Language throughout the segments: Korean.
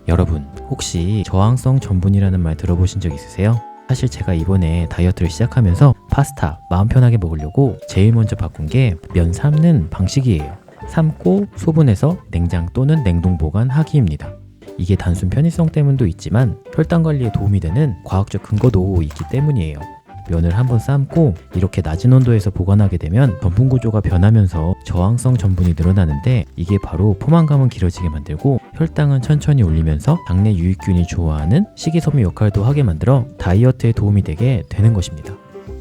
여러분, 혹시 저항성 전분이라는 말 들어보신 적 있으세요? 사실 제가 이번에 다이어트를 시작하면서 파스타 마음 편하게 먹으려고 제일 먼저 바꾼 게 면 삶는 방식이에요. 삶고 소분해서 냉장 또는 냉동 보관하기입니다. 이게 단순 편의성 때문도 있지만 혈당 관리에 도움이 되는 과학적 근거도 있기 때문이에요. 면을 한번 삶고 이렇게 낮은 온도에서 보관하게 되면 전분 구조가 변하면서 저항성 전분이 늘어나는데, 이게 바로 포만감은 길어지게 만들고 혈당은 천천히 올리면서 당내 유익균이 좋아하는 식이섬유 역할도 하게 만들어 다이어트에 도움이 되게 되는 것입니다.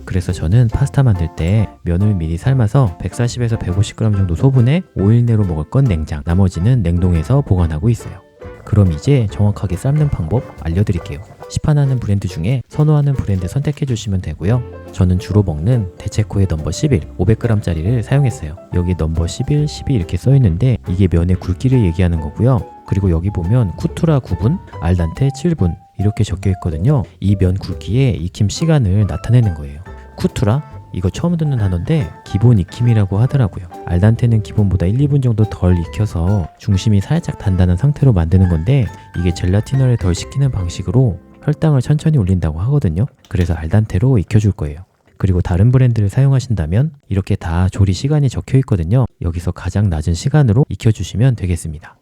그래서 저는 파스타 만들 때 면을 미리 삶아서 140에서 150g 정도 소분해 5일 내로 먹을 건 냉장, 나머지는 냉동해서 보관하고 있어요. 그럼 이제 정확하게 삶는 방법 알려드릴게요. 시판하는 브랜드 중에 선호하는 브랜드 선택해 주시면 되고요. 저는 주로 먹는 대체코의 넘버 11 500g짜리를 사용했어요. 여기 넘버 11, 12 이렇게 써 있는데 이게 면의 굵기를 얘기하는 거고요. 그리고 여기 보면 쿠투라 9분, 알단테 7분 이렇게 적혀 있거든요. 이 면 굵기의 익힘 시간을 나타내는 거예요. 쿠투라? 이거 처음 듣는 단어인데 기본 익힘이라고 하더라고요. 알단테는 기본보다 1, 2분 정도 덜 익혀서 중심이 살짝 단단한 상태로 만드는 건데, 이게 젤라틴을 덜 식히는 방식으로 혈당을 천천히 올린다고 하거든요. 그래서 알단테로 익혀줄 거예요. 그리고 다른 브랜드를 사용하신다면 이렇게 다 조리 시간이 적혀 있거든요. 여기서 가장 낮은 시간으로 익혀주시면 되겠습니다.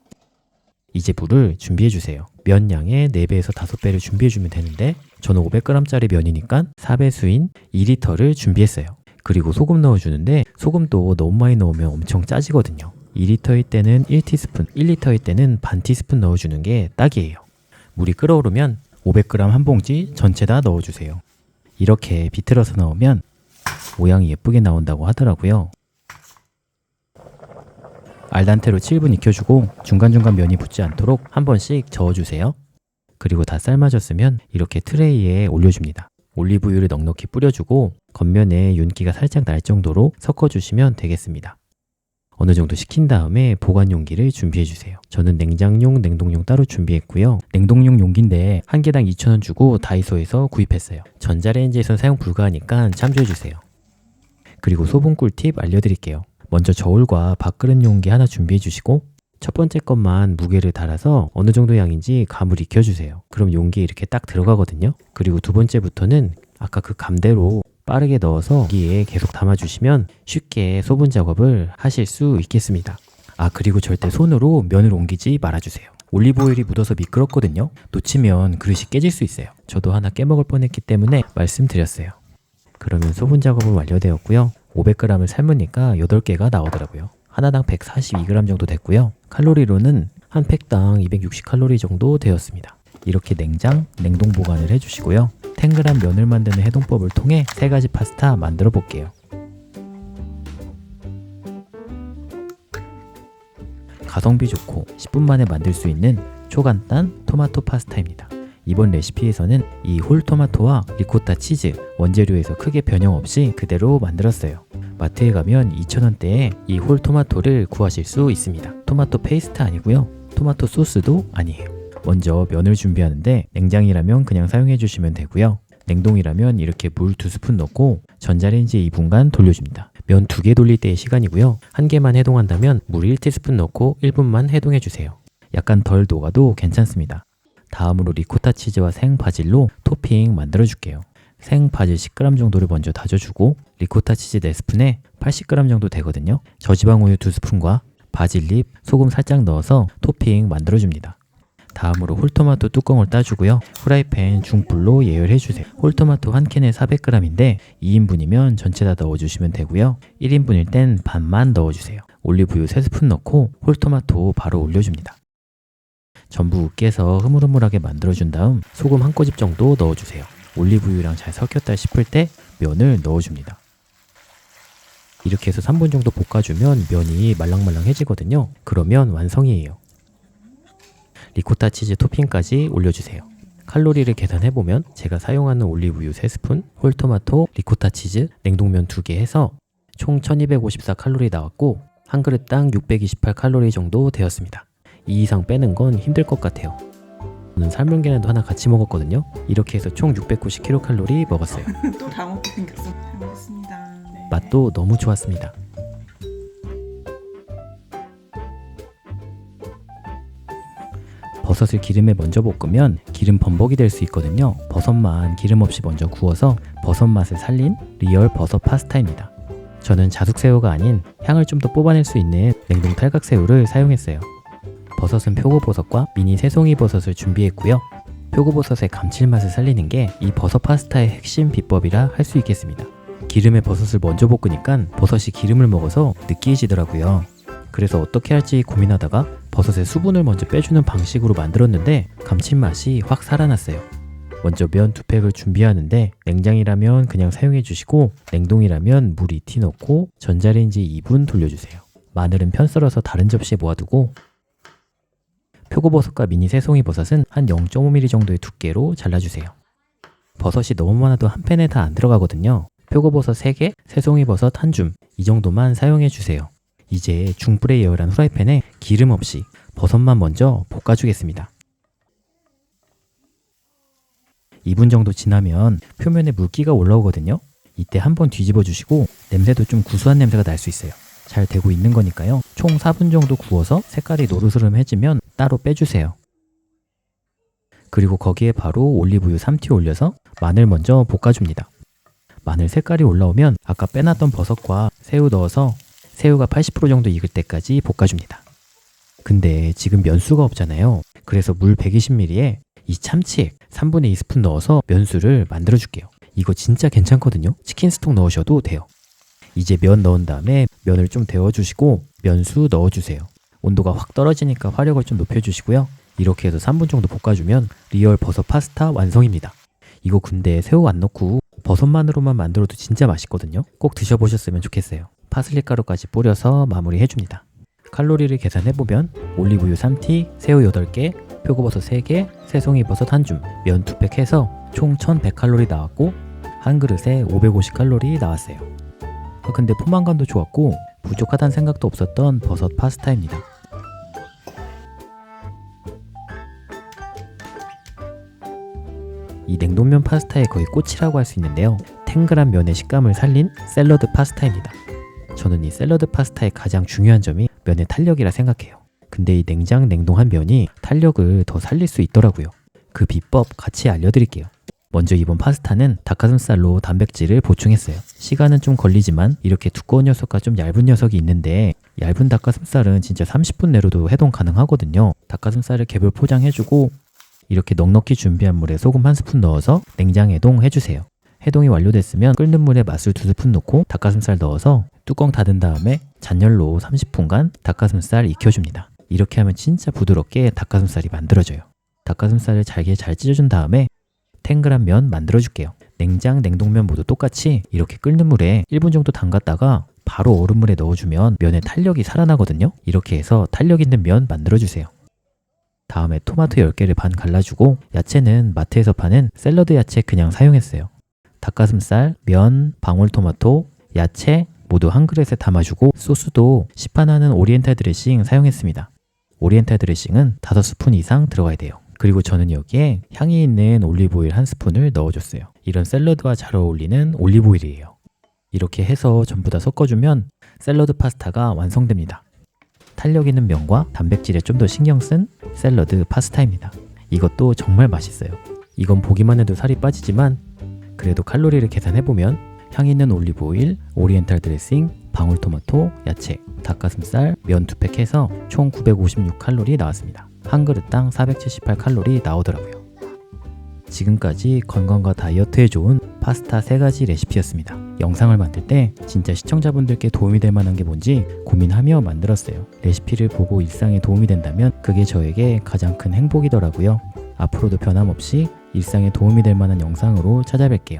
이제 물을 준비해주세요. 면 양의 4배에서 5배를 준비해주면 되는데, 저는 500g짜리 면이니까 4배수인 2리터를 준비했어요. 그리고 소금 넣어주는데 소금도 너무 많이 넣으면 엄청 짜지거든요. 2리터일 때는 1티스푼, 1리터일 때는 반 티스푼 넣어주는 게 딱이에요. 물이 끓어오르면 500g 한 봉지 전체 다 넣어주세요. 이렇게 비틀어서 넣으면 모양이 예쁘게 나온다고 하더라고요. 알단테로 7분 익혀주고 중간중간 면이 붙지 않도록 한 번씩 저어주세요. 그리고 다 삶아졌으면 이렇게 트레이에 올려줍니다. 올리브유를 넉넉히 뿌려주고 겉면에 윤기가 살짝 날 정도로 섞어주시면 되겠습니다. 어느 정도 식힌 다음에 보관 용기를 준비해주세요. 저는 냉장용, 냉동용 따로 준비했고요. 냉동용 용기인데 한 개당 2,000원 주고 다이소에서 구입했어요. 전자레인지에선 사용 불가하니까 참조해주세요. 그리고 소분 꿀팁 알려드릴게요. 먼저 저울과 밥그릇 용기 하나 준비해 주시고 첫 번째 것만 무게를 달아서 어느 정도 양인지 감을 익혀주세요. 그럼 용기에 이렇게 딱 들어가거든요. 그리고 두 번째부터는 아까 그 감대로 빠르게 넣어서 여기에 계속 담아주시면 쉽게 소분 작업을 하실 수 있겠습니다. 그리고 절대 손으로 면을 옮기지 말아주세요. 올리브오일이 묻어서 미끄럽거든요. 놓치면 그릇이 깨질 수 있어요. 저도 하나 깨먹을 뻔했기 때문에 말씀드렸어요. 그러면 소분 작업은 완료되었고요. 500g을 삶으니까 8개가 나오더라고요. 하나당 142g 정도 됐고요. 칼로리로는 한 팩당 260칼로리 정도 되었습니다. 이렇게 냉장, 냉동 보관을 해주시고요. 탱글한 면을 만드는 해동법을 통해 3가지 파스타 만들어 볼게요. 가성비 좋고 10분 만에 만들 수 있는 초간단 토마토 파스타입니다. 이번 레시피에서는 이 홀토마토와 리코타 치즈 원재료에서 크게 변형 없이 그대로 만들었어요. 마트에 가면 2,000원대에 이 홀토마토를 구하실 수 있습니다. 토마토 페이스트 아니고요. 토마토 소스도 아니에요. 먼저 면을 준비하는데 냉장이라면 그냥 사용해 주시면 되고요. 냉동이라면 이렇게 물 2스푼 넣고 전자레인지에 2분간 돌려줍니다. 면 2개 돌릴 때의 시간이고요. 1개만 해동한다면 물 1티스푼 넣고 1분만 해동해 주세요. 약간 덜 녹아도 괜찮습니다. 다음으로 리코타 치즈와 생 바질로 토핑 만들어 줄게요. 생 바질 10g 정도를 먼저 다져주고 리코타 치즈 4스푼에 80g 정도 되거든요. 저지방 우유 2스푼과 바질잎, 소금 살짝 넣어서 토핑 만들어 줍니다. 다음으로 홀토마토 뚜껑을 따주고요. 프라이팬 중불로 예열해주세요. 홀토마토 한 캔에 400g인데 2인분이면 전체 다 넣어주시면 되고요. 1인분일 땐 반만 넣어주세요. 올리브유 3스푼 넣고 홀토마토 바로 올려줍니다. 전부 으깨서 흐물흐물하게 만들어준 다음 소금 한 꼬집 정도 넣어주세요. 올리브유랑 잘 섞였다 싶을 때 면을 넣어줍니다. 이렇게 해서 3분 정도 볶아주면 면이 말랑말랑해지거든요. 그러면 완성이에요. 리코타 치즈 토핑까지 올려주세요. 칼로리를 계산해보면 제가 사용하는 올리브유 3스푼, 홀토마토, 리코타 치즈, 냉동면 2개 해서 총 1254칼로리 나왔고 한 그릇당 628칼로리 정도 되었습니다. 이 이상 빼는 건 힘들 것 같아요. 저는 삶은 계란도 하나 같이 먹었거든요. 이렇게 해서 총 690kcal 먹었어요. 또 다 먹게 생겼어. 잘 먹겠습니다. 네. 맛도 너무 좋았습니다. 버섯을 기름에 먼저 볶으면 기름 범벅이 될 수 있거든요. 버섯만 기름 없이 먼저 구워서 버섯 맛을 살린 리얼 버섯 파스타입니다. 저는 자숙새우가 아닌 향을 좀 더 뽑아낼 수 있는 냉동 탈각새우를 사용했어요. 버섯은 표고버섯과 미니 새송이 버섯을 준비했고요. 표고버섯의 감칠맛을 살리는 게 이 버섯 파스타의 핵심 비법이라 할 수 있겠습니다. 기름에 버섯을 먼저 볶으니까 버섯이 기름을 먹어서 느끼해지더라고요. 그래서 어떻게 할지 고민하다가 버섯의 수분을 먼저 빼주는 방식으로 만들었는데 감칠맛이 확 살아났어요. 먼저 면 2팩을 준비하는데 냉장이라면 그냥 사용해 주시고 냉동이라면 물 2티 넣고 전자레인지 2분 돌려주세요. 마늘은 편 썰어서 다른 접시에 모아두고 표고버섯과 미니 새송이 버섯은 한 0.5mm 정도의 두께로 잘라주세요. 버섯이 너무 많아도 한 팬에 다 안 들어가거든요. 표고버섯 3개, 새송이 버섯 1줌 이 정도만 사용해 주세요. 이제 중불에 예열한 후라이팬에 기름 없이 버섯만 먼저 볶아주겠습니다. 2분 정도 지나면 표면에 물기가 올라오거든요. 이때 한번 뒤집어 주시고 냄새도 좀 구수한 냄새가 날 수 있어요. 잘 되고 있는 거니까요. 총 4분 정도 구워서 색깔이 노르스름해지면 따로 빼주세요. 그리고 거기에 바로 올리브유 3티 올려서 마늘 먼저 볶아줍니다. 마늘 색깔이 올라오면 아까 빼놨던 버섯과 새우 넣어서 새우가 80% 정도 익을 때까지 볶아줍니다. 근데 지금 면수가 없잖아요. 그래서 물 120ml에 이 참치액 3분의 2스푼 넣어서 면수를 만들어줄게요. 이거 진짜 괜찮거든요. 치킨 스톡 넣으셔도 돼요. 이제 면 넣은 다음에 면을 좀 데워주시고 면수 넣어주세요. 온도가 확 떨어지니까 화력을 좀 높여주시고요. 이렇게 해서 3분 정도 볶아주면 리얼 버섯 파스타 완성입니다. 이거 근데 새우 안 넣고 버섯만으로만 만들어도 진짜 맛있거든요. 꼭 드셔보셨으면 좋겠어요. 파슬리 가루까지 뿌려서 마무리해줍니다. 칼로리를 계산해보면 올리브유 3티, 새우 8개, 표고버섯 3개, 새송이버섯 1줌, 면 2팩 해서 총 1100칼로리 나왔고 한 그릇에 550칼로리 나왔어요. 근데 포만감도 좋았고 부족하다는 생각도 없었던 버섯 파스타입니다. 이 냉동면 파스타의 거의 꽃이라고 할 수 있는데요. 탱글한 면의 식감을 살린 샐러드 파스타입니다. 저는 이 샐러드 파스타의 가장 중요한 점이 면의 탄력이라 생각해요. 근데 이 냉동한 면이 탄력을 더 살릴 수 있더라고요. 그 비법 같이 알려드릴게요. 먼저 이번 파스타는 닭가슴살로 단백질을 보충했어요. 시간은 좀 걸리지만 이렇게 두꺼운 녀석과 좀 얇은 녀석이 있는데 얇은 닭가슴살은 진짜 30분 내로도 해동 가능하거든요. 닭가슴살을 개별 포장해주고 이렇게 넉넉히 준비한 물에 소금 1스푼 넣어서 냉장 해동해주세요. 해동이 완료됐으면 끓는 물에 맛술 2스푼 넣고 닭가슴살 넣어서 뚜껑 닫은 다음에 잔열로 30분간 닭가슴살 익혀줍니다. 이렇게 하면 진짜 부드럽게 닭가슴살이 만들어져요. 닭가슴살을 잘게 잘 찢어준 다음에 탱글한 면 만들어줄게요. 냉동면 모두 똑같이 이렇게 끓는 물에 1분 정도 담갔다가 바로 얼음물에 넣어주면 면의 탄력이 살아나거든요. 이렇게 해서 탄력 있는 면 만들어주세요. 다음에 토마토 10개를 반 갈라주고 야채는 마트에서 파는 샐러드 야채 그냥 사용했어요. 닭가슴살, 면, 방울토마토, 야채 모두 한 그릇에 담아주고 소스도 시판하는 오리엔탈 드레싱 사용했습니다. 오리엔탈 드레싱은 5스푼 이상 들어가야 돼요. 그리고 저는 여기에 향이 있는 올리브오일 1스푼을 넣어줬어요. 이런 샐러드와 잘 어울리는 올리브오일이에요. 이렇게 해서 전부 다 섞어주면 샐러드 파스타가 완성됩니다. 탄력 있는 면과 단백질에 좀 더 신경 쓴 샐러드 파스타입니다. 이것도 정말 맛있어요. 이건 보기만 해도 살이 빠지지만 그래도 칼로리를 계산해보면 향 있는 올리브오일, 오리엔탈 드레싱, 방울토마토, 야채, 닭가슴살, 면 2팩 해서 총 956칼로리 나왔습니다. 한 그릇당 478칼로리 나오더라고요. 지금까지 건강과 다이어트에 좋은 파스타 3가지 레시피였습니다. 영상을 만들 때 진짜 시청자분들께 도움이 될 만한 게 뭔지 고민하며 만들었어요. 레시피를 보고 일상에 도움이 된다면 그게 저에게 가장 큰 행복이더라고요. 앞으로도 변함없이 일상에 도움이 될 만한 영상으로 찾아뵐게요.